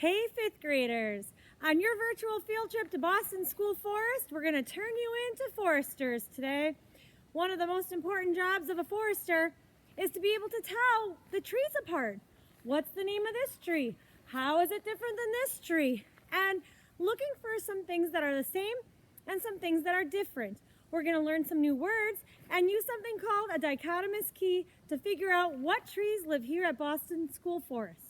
Hey fifth graders, on your virtual field trip to Boston School Forest, we're going to turn you into foresters today. One of the most important jobs of a forester is to be able to tell the trees apart. What's the name of this tree? How is it different than this tree? And looking for some things that are the same and some things that are different. We're going to learn some new words and use something called a dichotomous key to figure out what trees live here at Boston School Forest.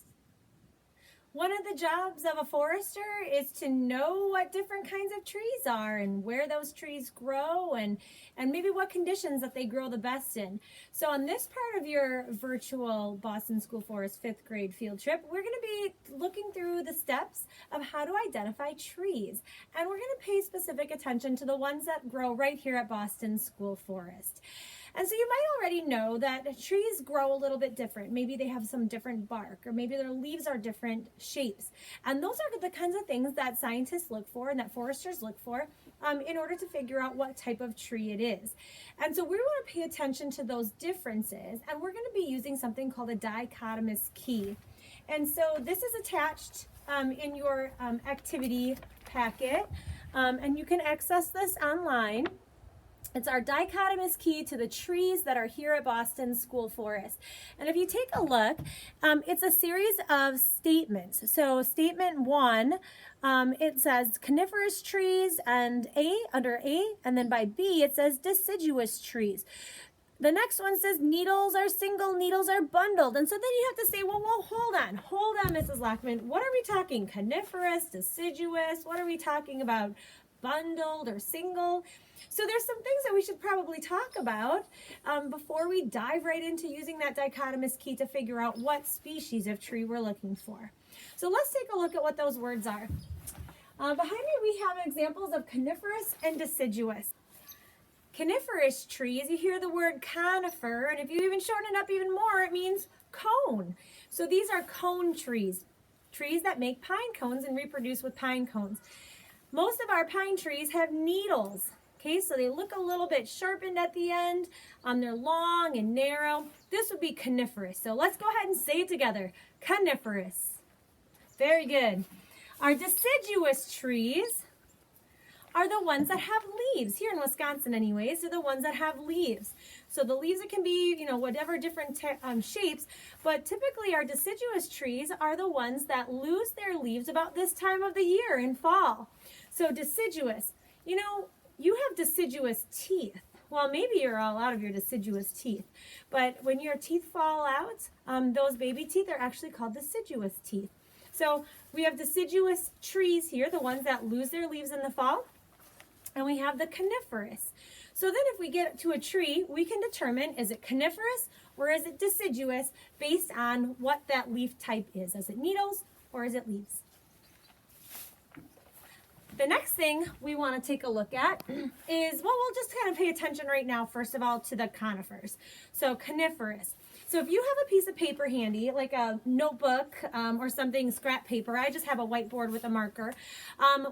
One of the jobs of a forester is to know what different kinds of trees are and where those trees grow and maybe what conditions that they grow the best in. So on this part of your virtual Boston School Forest 5th grade field trip, we're going to be looking through the steps of how to identify trees. And we're going to pay specific attention to the ones that grow right here at Boston School Forest. And so you might already know that trees grow a little bit different. Maybe they have some different bark, or maybe their leaves are different shapes. And those are the kinds of things that scientists look for and that foresters look for in order to figure out what type of tree it is. And so we want to pay attention to those differences, and we're going to be using something called a dichotomous key. And so this is attached in your activity packet, and you can access this online. It's our dichotomous key to the trees that are here at Boston School Forest. And if you take a look, it's a series of statements. So statement 1, it says coniferous trees and under A, and then by B it says deciduous trees. The next one says needles are single, needles are bundled. And so then you have to say, well, hold on, Mrs. Lockman. What are we talking? Coniferous, deciduous? What are we talking about? Bundled or single? So there's some things that we should probably talk about before we dive right into using that dichotomous key to figure out what species of tree we're looking for. So let's take a look at what those words are. Behind me we have examples of coniferous and deciduous. Coniferous trees, you hear the word conifer, and if you even shorten it up even more, it means cone. So these are cone trees, trees that make pine cones and reproduce with pine cones. Most of our pine trees have needles. Okay, so they look a little bit sharpened at the end. They're long and narrow. This would be coniferous. So let's go ahead and say it together. Coniferous. Very good. Our deciduous trees are the ones that have leaves. Here in Wisconsin anyways, they're the ones that have leaves. So the leaves, it can be, whatever different shapes, but typically our deciduous trees are the ones that lose their leaves about this time of the year in fall. So deciduous, you have deciduous teeth. Well, maybe you're all out of your deciduous teeth, but when your teeth fall out, those baby teeth are actually called deciduous teeth. So we have deciduous trees here, the ones that lose their leaves in the fall, and we have the coniferous. So then if we get to a tree, we can determine, is it coniferous or is it deciduous based on what that leaf type is. Is it needles or is it leaves? The next thing we want to take a look at is, we'll just kind of pay attention right now, first of all, to the conifers. So coniferous. So if you have a piece of paper handy, like a notebook or something, scrap paper, I just have a whiteboard with a marker.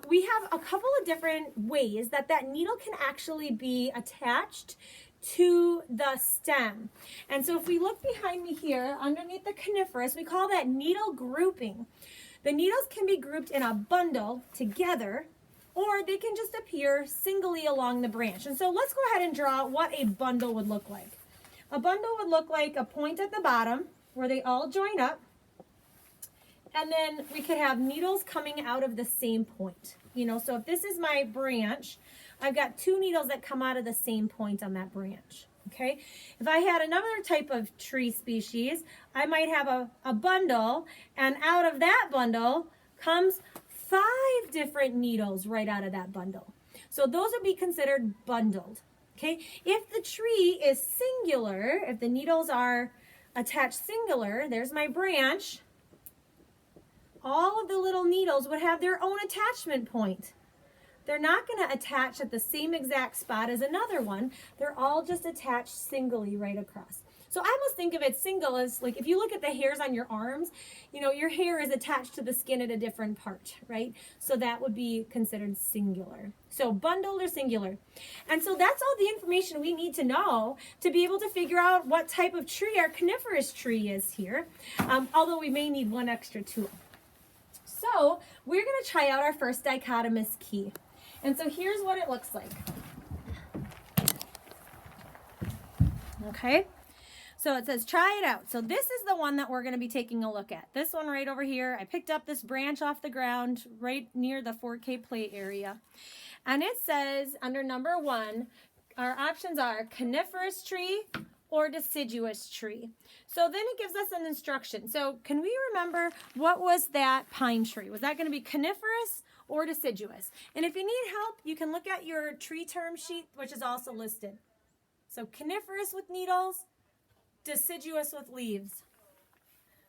We have a couple of different ways that needle can actually be attached to the stem. And so if we look behind me here, underneath the coniferous, we call that needle grouping. The needles can be grouped in a bundle together, or they can just appear singly along the branch. And so let's go ahead and draw what a bundle would look like. A bundle would look like a point at the bottom where they all join up, and then we could have needles coming out of the same point. So if this is my branch, I've got 2 needles that come out of the same point on that branch. Okay, if I had another type of tree species, I might have a bundle, and out of that bundle comes 5 different needles right out of that bundle. So those would be considered bundled. Okay, if the tree is singular, if the needles are attached singular, there's my branch, all of the little needles would have their own attachment point. They're not going to attach at the same exact spot as another one. They're all just attached singly right across. So I almost think of it single as, like, if you look at the hairs on your arms, your hair is attached to the skin at a different part, right? So that would be considered singular. So bundled or singular. And so that's all the information we need to know to be able to figure out what type of tree our coniferous tree is here, although we may need one extra tool. So So we're going to try out our first dichotomous key. And so here's what it looks like. Okay, so it says try it out. So this is the one that we're going to be taking a look at. This one right over here. I picked up this branch off the ground right near the 4K play area. And it says under number 1, our options are coniferous tree or deciduous tree. So then it gives us an instruction. So can we remember what was that pine tree? Was that going to be coniferous or deciduous? And if you need help, you can look at your tree term sheet, which is also listed. So coniferous with needles, deciduous with leaves.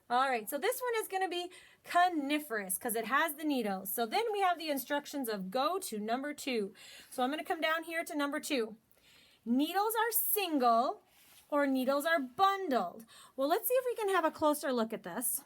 All right, so this one is going to be coniferous because it has the needles. So then we have the instructions of go to number 2. So I'm going to come down here to number 2. Needles are single or needles are bundled. Well, let's see if we can have a closer look at this.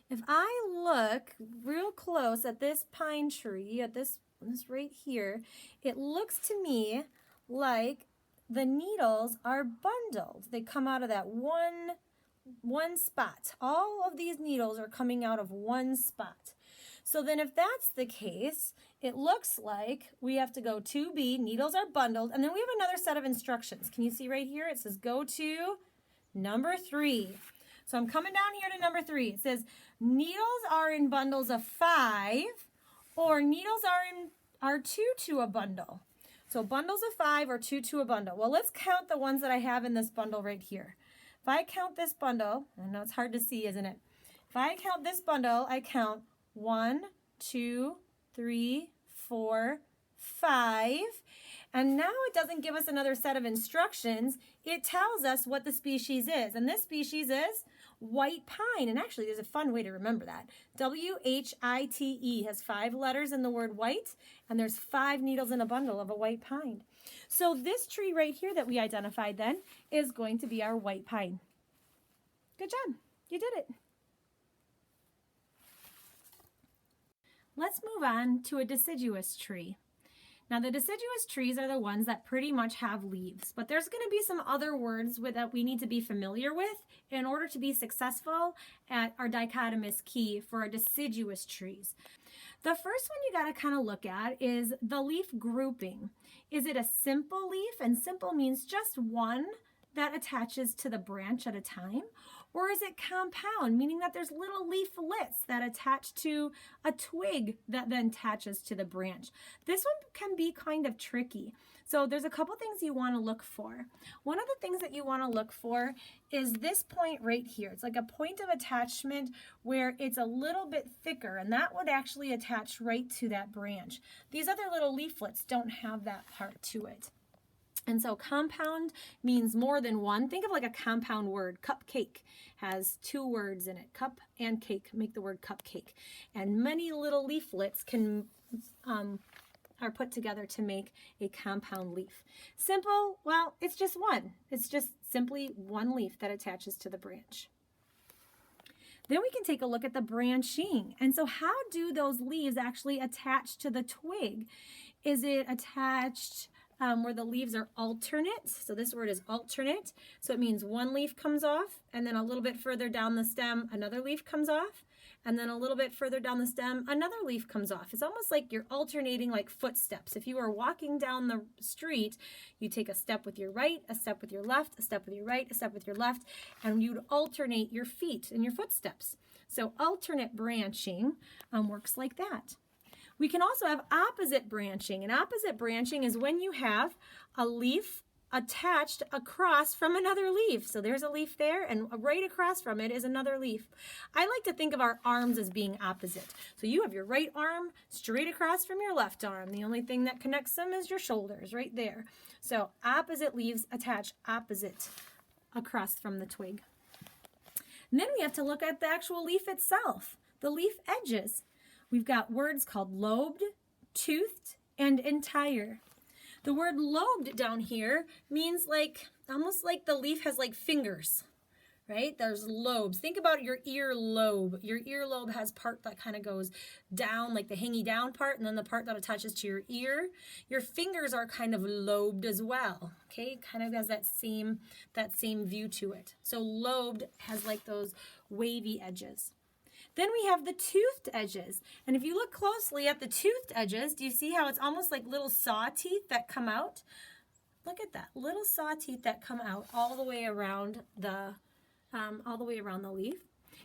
If I look real close at this pine tree, at this right here, it looks to me like the needles are bundled. They come out of that one spot. All of these needles are coming out of one spot. So then if that's the case, it looks like we have to go to B, needles are bundled, and then we have another set of instructions. Can you see right here? It says go to number 3. So I'm coming down here to number 3. It says needles are in bundles of 5, or needles are 2 to a bundle. So bundles of 5 or 2 to a bundle. Well, let's count the ones that I have in this bundle right here. If I count this bundle, I know it's hard to see, isn't it? If I count this bundle, I count 1, 2, 3, 4, 5. And now it doesn't give us another set of instructions. It tells us what the species is. And this species is white pine. And actually, there's a fun way to remember that. W-H-I-T-E has 5 letters in the word white, and there's 5 needles in a bundle of a white pine. So this tree right here that we identified then is going to be our white pine. Good job. You did it. Let's move on to a deciduous tree. Now, the deciduous trees are the ones that pretty much have leaves, but there's going to be some other words that we need to be familiar with in order to be successful at our dichotomous key for our deciduous trees. The first one you got to kind of look at is the leaf grouping. Is it a simple leaf? And simple means just one that attaches to the branch at a time. Or is it compound, meaning that there's little leaflets that attach to a twig that then attaches to the branch? This one can be kind of tricky. So there's a couple things you want to look for. One of the things that you want to look for is this point right here. It's like a point of attachment where it's a little bit thicker, and that would actually attach right to that branch. These other little leaflets don't have that part to it. And so compound means more than one. Think of like a compound word. Cupcake has 2 words in it. Cup and cake make the word cupcake. And many little leaflets are put together to make a compound leaf. Simple, well, it's just one. It's just simply one leaf that attaches to the branch. Then we can take a look at the branching. And so how do those leaves actually attach to the twig? Is it attached where the leaves are alternate? So this word is alternate. So it means one leaf comes off, and then a little bit further down the stem, another leaf comes off, and then a little bit further down the stem, another leaf comes off. It's almost like you're alternating like footsteps. If you were walking down the street, you take a step with your right, a step with your left, a step with your right, a step with your left, and you'd alternate your feet and your footsteps. So alternate branching works like that. We can also have opposite branching, and opposite branching is when you have a leaf attached across from another leaf. So there's a leaf there, and right across from it is another leaf. I like to think of our arms as being opposite. So you have your right arm straight across from your left arm. The only thing that connects them is your shoulders right there. So opposite leaves attach opposite across from the twig. And then we have to look at the actual leaf itself, the leaf edges. We've got words called lobed, toothed, and entire. The word lobed down here means like, almost like the leaf has like fingers, right? There's lobes. Think about your ear lobe. Your ear lobe has part that kind of goes down, like the hangy down part, and then the part that attaches to your ear. Your fingers are kind of lobed as well, okay? Kind of has that same view to it. So lobed has like those wavy edges. Then we have the toothed edges. And if you look closely at the toothed edges, do you see how it's almost like little saw teeth that come out? Look at that, little saw teeth that come out all the way around the leaf.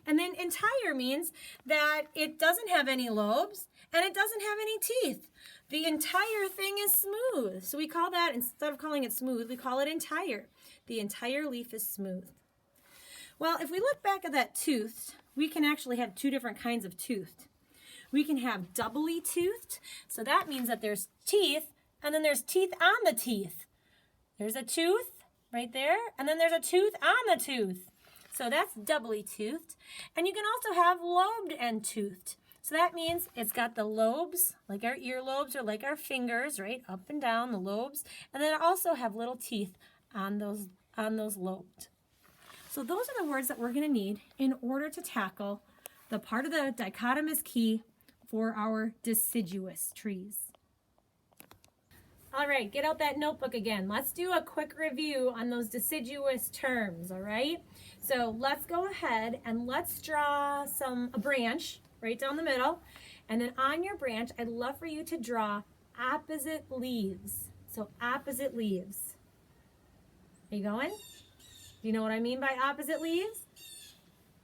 And then entire means that it doesn't have any lobes and it doesn't have any teeth. The entire thing is smooth. So we call that, instead of calling it smooth, we call it entire. The entire leaf is smooth. Well, if we look back at that toothed, we can actually have two different kinds of toothed. We can have doubly toothed. So that means that there's teeth and then there's teeth on the teeth. There's a tooth right there and then there's a tooth on the tooth. So that's doubly toothed. And you can also have lobed and toothed. So that means it's got the lobes, like our earlobes or like our fingers, right? Up and down, the lobes. And then also have little teeth on those lobed. So those are the words that we're going to need in order to tackle the part of the dichotomous key for our deciduous trees. All right, get out that notebook again. Let's do a quick review on those deciduous terms, all right? So let's go ahead and let's draw a branch right down the middle. And then on your branch, I'd love for you to draw opposite leaves. So opposite leaves. Are you going? Do you know what I mean by opposite leaves?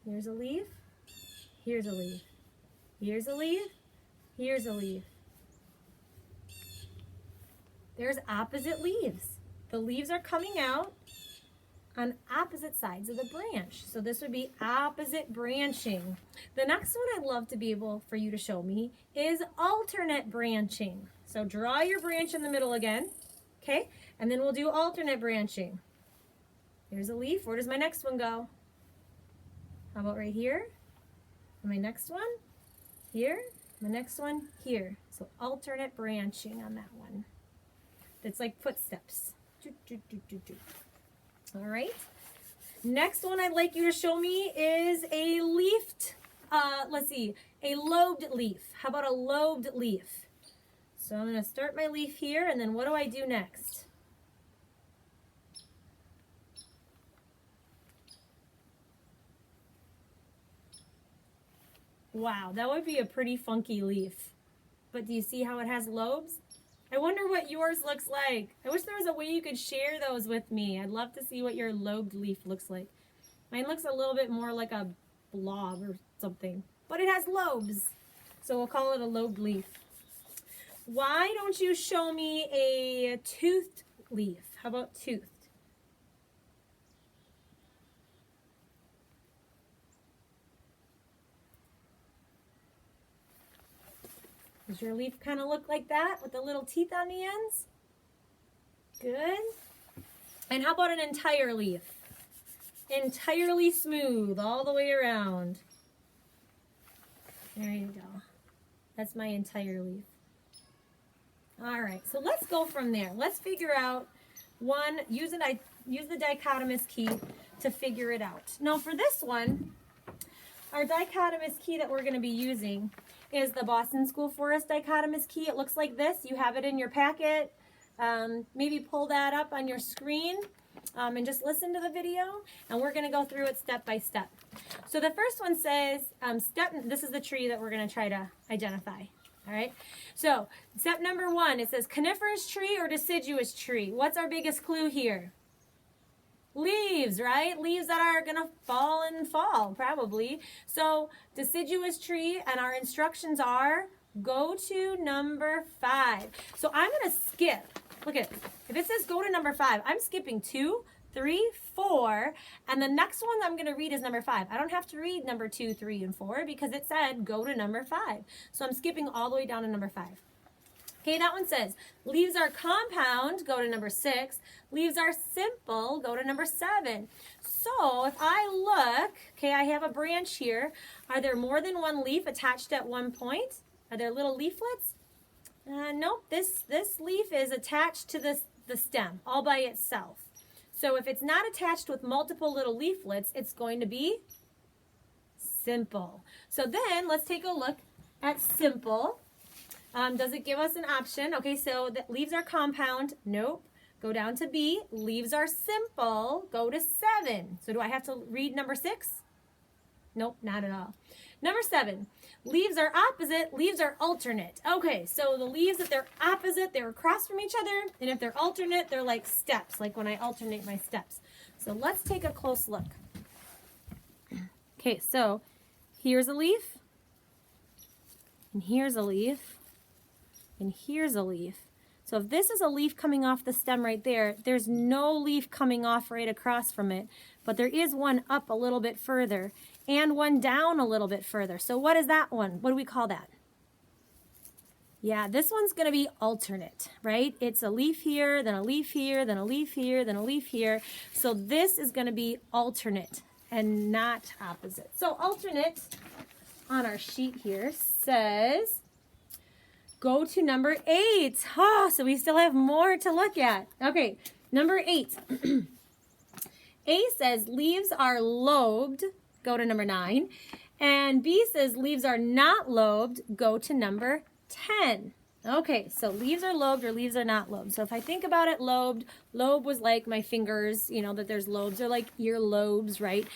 Here's a leaf. Here's a leaf. Here's a leaf. Here's a leaf. There's opposite leaves. The leaves are coming out on opposite sides of the branch. So this would be opposite branching. The next one I'd love to be able for you to show me is alternate branching. So draw your branch in the middle again, okay? And then we'll do alternate branching. Here's a leaf. Where does my next one go? How about right here? And my next one? Here. My next one? Here. So alternate branching on that one. It's like footsteps. All right. Next one I'd like you to show me is a leafed, a lobed leaf. How about a lobed leaf? So I'm going to start my leaf here, and then what do I do next? Wow, that would be a pretty funky leaf. But do you see how it has lobes? I wonder what yours looks like. I wish there was a way you could share those with me. I'd love to see what your lobed leaf looks like. Mine looks a little bit more like a blob or something, but it has lobes. So we'll call it a lobed leaf. Why don't you show me a toothed leaf? How about toothed? Does your leaf kind of look like that with the little teeth on the ends? Good. And how about an entire leaf? Entirely smooth all the way around. There you go. That's my entire leaf. All right, so let's go from there. Let's figure out one, use the dichotomous key to figure it out. Now for this one, our dichotomous key that we're going to be using is the Boston School Forest Dichotomous Key. It looks like this. You have it in your packet. Maybe pull that up on your screen and just listen to the video. And we're going to go through it step by step. So the first one says, this is the tree that we're going to try to identify. All right. So step number 1, it says coniferous tree or deciduous tree. What's our biggest clue here? Leaves, right? Leaves that are going to fall, probably. So deciduous tree, and our instructions are go to number 5. So I'm going to skip. Look at it. If it says go to number 5, I'm skipping 2, 3, 4, and the next one I'm going to read is number 5. I don't have to read number 2, 3, and 4 because it said go to number 5. So I'm skipping all the way down to number 5. Okay, that one says, leaves are compound, go to number 6. Leaves are simple, go to number 7. So if I look, okay, I have a branch here. Are there more than one leaf attached at one point? Are there little leaflets? Nope, this leaf is attached to the stem all by itself. So if it's not attached with multiple little leaflets, it's going to be simple. So then let's take a look at simple. Does it give us an option? Okay, so the leaves are compound. Nope. Go down to B. Leaves are simple. Go to 7. So do I have to read number 6? Nope, not at all. Number 7, leaves are opposite, leaves are alternate. Okay, so the leaves, if they're opposite, they're across from each other, and if they're alternate, they're like steps, like when I alternate my steps. So let's take a close look. Okay, so here's a leaf, and here's a leaf, and here's a leaf. So if this is a leaf coming off the stem right there, there's no leaf coming off right across from it, but there is one up a little bit further and one down a little bit further. So what is that one? What do we call that? Yeah, this one's going to be alternate, right? It's a leaf here, then a leaf here, then a leaf here, then a leaf here. So this is going to be alternate and not opposite. So alternate on our sheet here says go to number 8. Oh, so we still have more to look at. Okay, number 8. A says leaves are lobed. Go to number 9. And B says leaves are not lobed. Go to number 10. Okay, so leaves are lobed or leaves are not lobed. So if I think about it, lobed, lobe was like my fingers, you know, that there's lobes, or like ear lobes, right?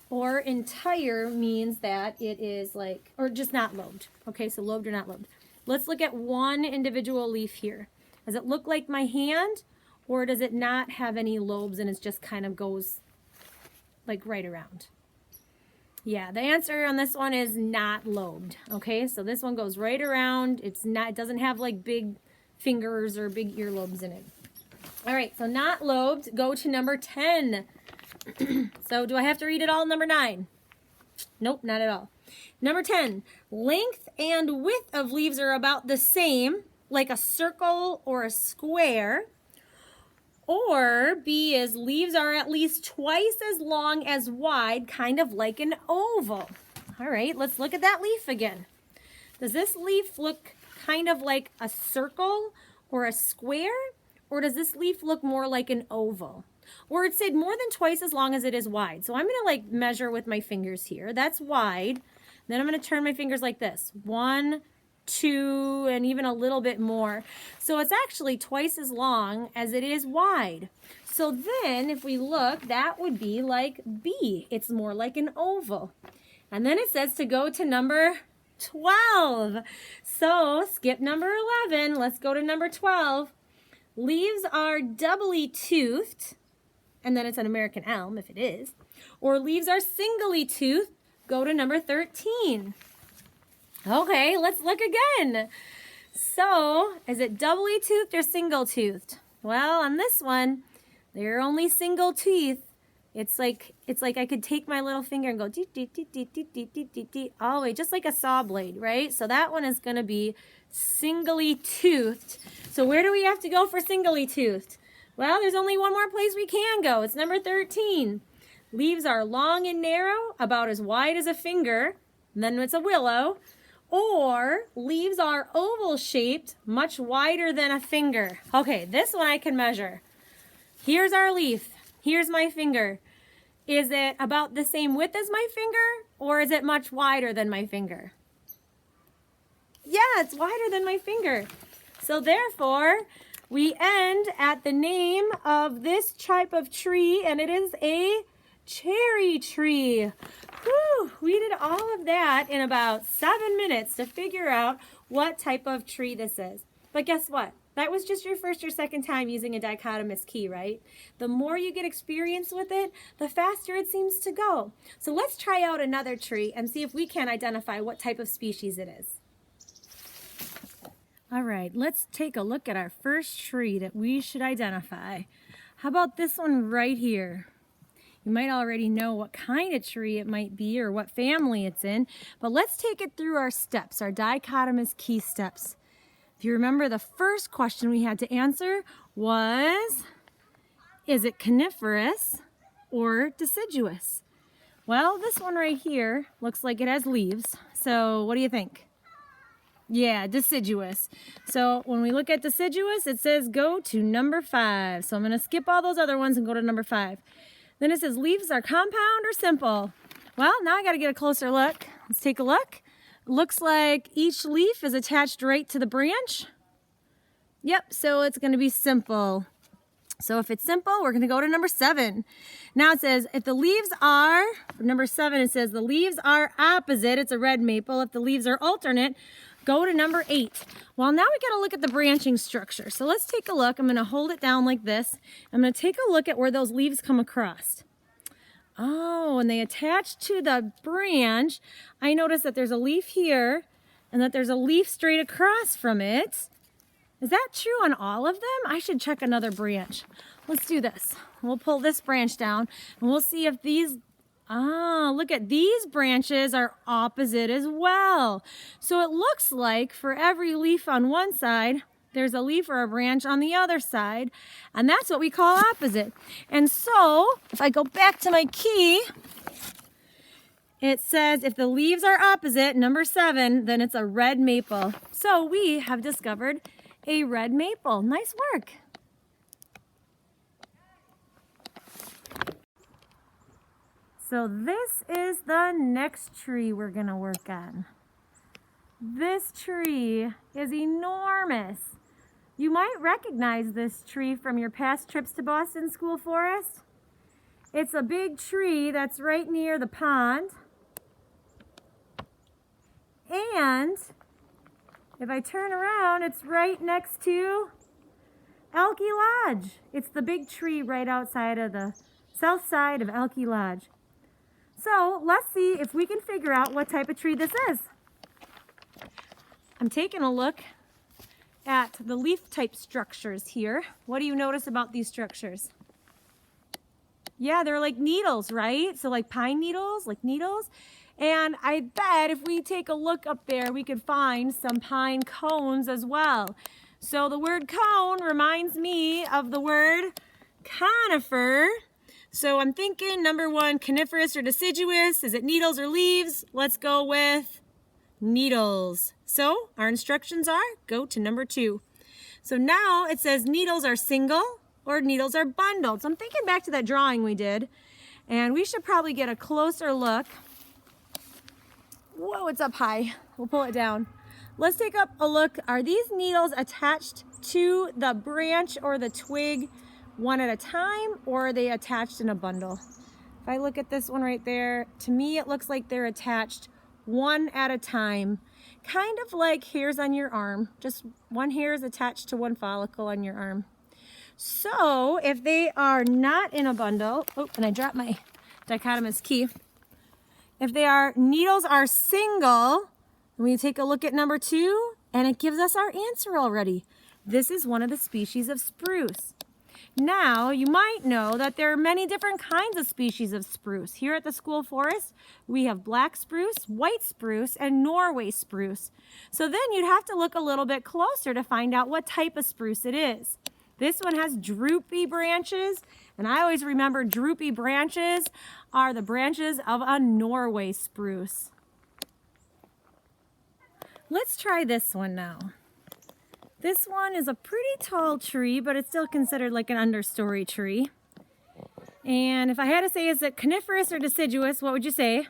Or entire means that it is like, or just not lobed. Okay, so lobed or not lobed. Let's look at one individual leaf here. Does it look like my hand, or does it not have any lobes and it just kind of goes like right around? Yeah, the answer on this one is not lobed. Okay, so this one goes right around. It's not, it doesn't have like big fingers or big earlobes in it. All right, so not lobed. Go to number 10. So do I have to read it all? Number 9? Nope, not at all. Number 10, length and width of leaves are about the same, like a circle or a square. Or B is leaves are at least twice as long as wide, kind of like an oval. All right, let's look at that leaf again. Does this leaf look kind of like a circle or a square? Or does this leaf look more like an oval? Or it said more than twice as long as it is wide. So I'm going to like measure with my fingers here. That's wide. Then I'm going to turn my fingers like this. 1, 2, and even a little bit more. So it's actually twice as long as it is wide. So then if we look, that would be like B. It's more like an oval. And then it says to go to number 12. So skip number 11. Let's go to number 12. Leaves are doubly toothed. And then it's an American elm if it is. Or leaves are singly toothed. Go to number 13. Okay, let's look again. So, is it doubly toothed or single toothed? Well, on this one, they're only single teeth. It's like I could take my little finger and go dee dee dee dee dee dee dee dee dee all the way, just like a saw blade, right? So that one is going to be singly toothed. So where do we have to go for singly toothed? Well, there's only one more place we can go. It's number 13. Leaves are long and narrow, about as wide as a finger. And then it's a willow. Or leaves are oval shaped, much wider than a finger. Okay, this one I can measure. Here's our leaf. Here's my finger. Is it about the same width as my finger, or is it much wider than my finger? Yeah, it's wider than my finger. So therefore, we end at the name of this type of tree, and it is a cherry tree. Whew, we did all of that in about 7 minutes to figure out what type of tree this is. But guess what? That was just your first or second time using a dichotomous key, right? The more you get experience with it, the faster it seems to go. So let's try out another tree and see if we can identify what type of species it is. All right, let's take a look at our first tree that we should identify. How about this one right here? You might already know what kind of tree it might be or what family it's in, but let's take it through our steps, our dichotomous key steps. If you remember, the first question we had to answer was, is it coniferous or deciduous? Well, this one right here looks like it has leaves, so what do you think? Yeah, deciduous. So when we look at deciduous, it says go to number 5. So I'm going to skip all those other ones and go to number 5. Then it says leaves are compound or simple. Well, now I got to get a closer look. Let's take a look. Looks like each leaf is attached right to the branch. Yep, so it's going to be simple. So if it's simple, we're going to go to number 7. Now it says, if the leaves are, number 7, it says the leaves are opposite. It's a red maple. If the leaves are alternate, go to number 8. Well, now we got to look at the branching structure. So let's take a look. I'm going to hold it down like this. I'm going to take a look at where those leaves come across. Oh, and they attach to the branch. I notice that there's a leaf here and that there's a leaf straight across from it. Is that true on all of them? I should check another branch. Let's do this. We'll pull this branch down and we'll see if these, look at these branches are opposite as well. So it looks like for every leaf on one side, there's a leaf or a branch on the other side, and that's what we call opposite. And so if I go back to my key, it says if the leaves are opposite, number 7, then it's a red maple. So we have discovered a red maple. Nice work. So this is the next tree we're going to work on. This tree is enormous. You might recognize this tree from your past trips to Boston School Forest. It's a big tree that's right near the pond. And if I turn around, it's right next to Elkie Lodge. It's the big tree right outside of the south side of Elkie Lodge. So let's see if we can figure out what type of tree this is. I'm taking a look at the leaf type structures here. What do you notice about these structures? Yeah, they're like needles, right? So like pine needles, like needles. And I bet if we take a look up there, we could find some pine cones as well. So the word cone reminds me of the word conifer. So I'm thinking number 1, coniferous or deciduous. Is it needles or leaves? Let's go with needles. So our instructions are go to number 2. So now it says needles are single or needles are bundled. So I'm thinking back to that drawing we did, and we should probably get a closer look. Whoa, it's up high. We'll pull it down. Let's take up a look. Are these needles attached to the branch or the twig one at a time, or are they attached in a bundle? If I look at this one right there, to me it looks like they're attached one at a time, kind of like hairs on your arm. Just one hair is attached to one follicle on your arm. So if they are not in a bundle, oh, and I dropped my dichotomous key. If they are, needles are single, we take a look at number 2, and it gives us our answer already. This is one of the species of spruce. Now, you might know that there are many different kinds of species of spruce. Here at the school forest, we have black spruce, white spruce, and Norway spruce. So then you'd have to look a little bit closer to find out what type of spruce it is. This one has droopy branches, and I always remember droopy branches are the branches of a Norway spruce. Let's try this one now. This one is a pretty tall tree, but it's still considered like an understory tree. And if I had to say, is it coniferous or deciduous, what would you say?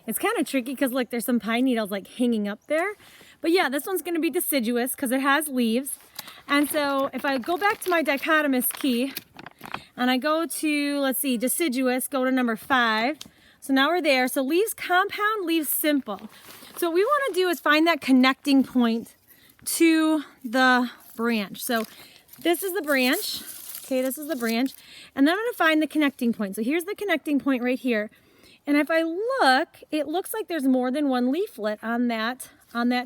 It's kind of tricky because look, there's some pine needles like hanging up there. But yeah, this one's going to be deciduous because it has leaves. And so if I go back to my dichotomous key and I go to, let's see, deciduous, go to number 5. So now we're there. So leaves compound, leaves simple. So what we want to do is find that connecting point to the branch. So this is the branch. Okay, this is the branch. And then I'm going to find the connecting point. So here's the connecting point right here. And if I look, it looks like there's more than one leaflet on that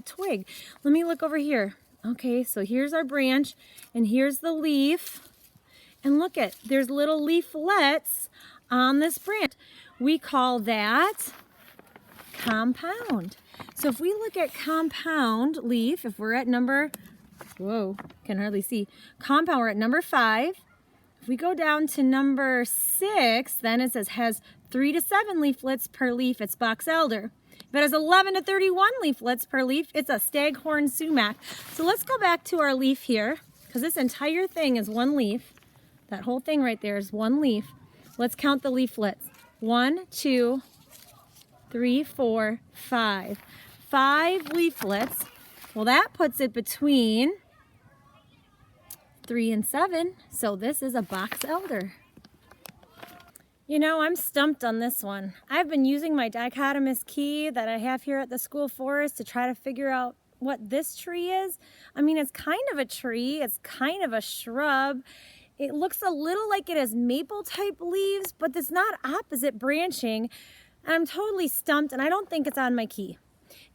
twig. Let me look over here. Okay, so here's our branch and here's the leaf. And look at, there's little leaflets on this branch. We call that compound. So if we look at compound leaf, if we're at number, whoa, can hardly see. Compound, we're at number 5. If we go down to number 6, then it says has 3 to 7 leaflets per leaf, it's box elder. If it has 11 to 31 leaflets per leaf, it's a staghorn sumac. So let's go back to our leaf here, because this entire thing is one leaf. That whole thing right there is one leaf. Let's count the leaflets. 1, 2, 3, 4, 5. 5 leaflets. Well, that puts it between 3 and 7, so this is a box elder. You know, I'm stumped on this one. I've been using my Dichotomous Key that I have here at the school forest to try to figure out what this tree is. I mean, it's kind of a tree, it's kind of a shrub. It looks a little like it has maple type leaves, but it's not opposite branching. I'm totally stumped, and I don't think it's on my key.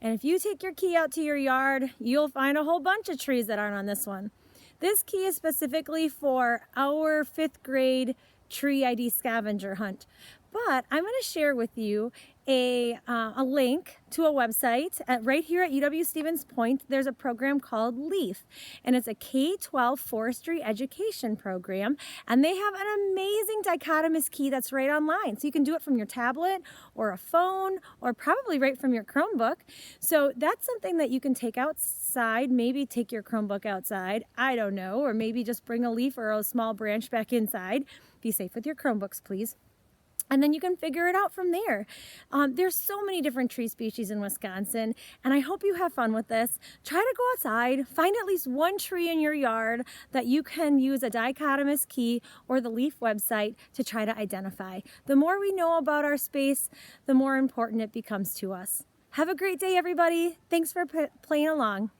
And if you take your key out to your yard, you'll find a whole bunch of trees that aren't on this one. This key is specifically for our 5th grade tree ID scavenger hunt. But I'm going to share with you a link to a website right here at UW-Stevens Point. There's a program called LEAF, and it's a K-12 forestry education program, and they have an amazing dichotomous key that's right online. So you can do it from your tablet or a phone or probably right from your Chromebook. So that's something that you can take outside, maybe take your Chromebook outside, I don't know, or maybe just bring a leaf or a small branch back inside. Be safe with your Chromebooks, please. And then you can figure it out from there. There's so many different tree species in Wisconsin, and I hope you have fun with this. Try to go outside, find at least one tree in your yard that you can use a dichotomous key or the LEAF website to try to identify. The more we know about our space, the more important it becomes to us. Have a great day, everybody. Thanks for playing along.